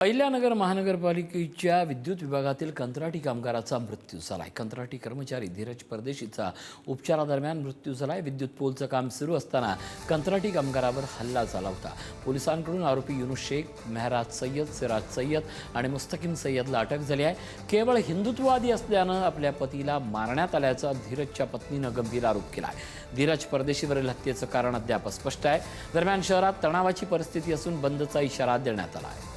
अहिल्यानगर महानगरपालिकेच्या विद्युत विभागातील कंत्राटी कामगाराचा मृत्यू झालाय। कंत्राटी कर्मचारी धीरज परदेशीचा उपचारादरम्यान मृत्यू झालाय। विद्युत पोलचं काम सुरू असताना कंत्राटी कामगारावर हल्ला झाला होता। पोलिसांकडून आरोपी युनुस शेख, मेहराज सय्यद, सिराज सय्यद आणि मुस्तकीम सय्यदला अटक झाली आहे। केवळ हिंदुत्ववादी असल्यानं आपल्या पतीला मारण्यात आल्याचा धीरजच्या पत्नीनं गंभीर आरोप केला आहे। धीरज परदेशीवरील हत्येचं कारण अद्याप स्पष्ट आहे। दरम्यान शहरात तणावाची परिस्थिती असून बंदचा इशारा देण्यात आला आहे।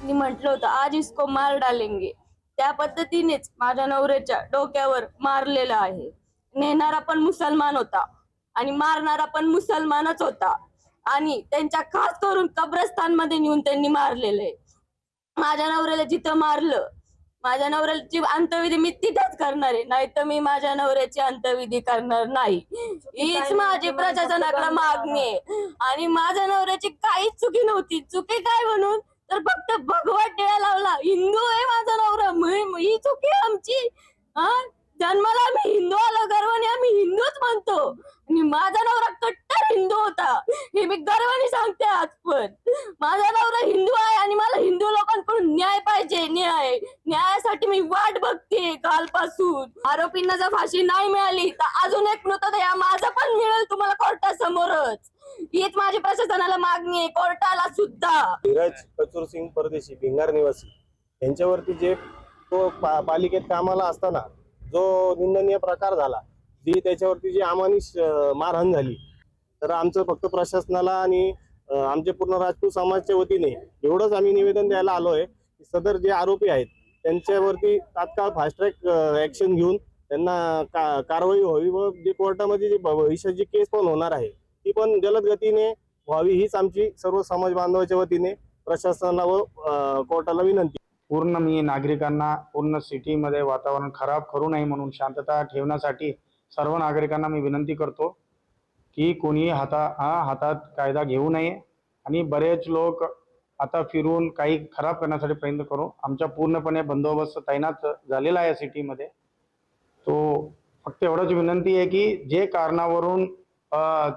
म्हटलं होतं आज इसको मार डालेंगे, त्या पद्धतीनेच माझ्या नवऱ्याच्या डोक्यावर मारलेलं आहे। नेणारा पण मुसलमान होता आणि मारणारा पण मुसलमानच होता आणि त्यांच्या खास करून कब्रस्तान मध्ये नेऊन त्यांनी मारलेलं आहे। माझ्या नवऱ्याला जिथं मारलं, माझ्या नवऱ्याची अंत्यविधी मी तिथेच करणार आहे, नाही तर मी माझ्या नवऱ्याची अंत्यविधी करणार नाही। हीच माझी प्रशासनाकडे मागणी आहे आणि माझ्या नवऱ्याची काहीच चुकी नव्हती। चुकी काय म्हणून तर फक्त भगवा टिळा लावला। हिंदू आहे माझा नवरा, ही चुकी आमची। जन्माला आम्ही हिंदू आलो, गर्वाने आम्ही हिंदूच म्हणतो आणि माझा नवरा कट्टर हिंदू होता, हे मी गर्वाने सांगते आज पण। माझा नवरा हिंदू आहे आणि मला हिंदू लोकांकडून न्याय पाहिजे। न्यायासाठी मी वाट बघते कालपासून। आरोपींना जर फाशी नाही मिळाली तर अजून एक मृतदेह माझा पण मिळेल तुम्हाला कोर्टासमोरच। हीच माझी प्रशासनाला मागणी आहे, कोर्टाला सुद्धा। धीरज कचूर सिंग परदेशी भिंगार निवासी यांच्यावरती जे तो पालिकेत कामाला असताना जो निंदनीय प्रकार झाला, जी त्याच्यावरती जी अमानुष मारहाण झाली, तर आमचं फक्त प्रशासनाला आणि आमचे पूर्ण राजपूत समाजाच्या वतीने एवढंच आम्ही निवेदन द्यायला आलोय की सदर जे आरोपी आहेत त्यांच्यावरती तात्काळ फास्ट ट्रॅक ऍक्शन घेऊन त्यांना कारवाई व्हावी व जे कोर्टामध्ये जी भविष्याची केस पण होणार आहे ती पण जलद गतीने व्हावी, हीच आमची सर्व समाज बांधवाच्या वतीने प्रशासनाला व कोर्टाला विनंती। पूर्ण मी नागरिकांना पूर्ण सिटीमध्ये वातावरण खराब करू नये म्हणून शांतता ठेवण्यासाठी सर्व नागरिकांना मी विनंती करतो की कोणी हातात कायदा घेऊ नये आणि बरेच लोक आता फिरून काही खराब करण्यासाठी प्रयत्न करू। आमच्या पूर्णपणे बंदोबस्त तैनात झालेला आहे सिटीमध्ये। तो फक्त एवढंच विनंती आहे की जे कारणावरून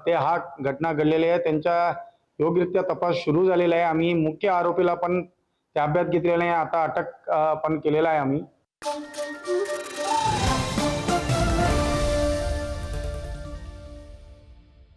ते घटना घडलेली आहे त्यांच्या योग्यरित्या तपास सुरू झालेला आहे। आम्ही मुख्य आरोपीला पण ताब्यात घेतलेला आहे, आता अटक पण केलेला आहे आम्ही।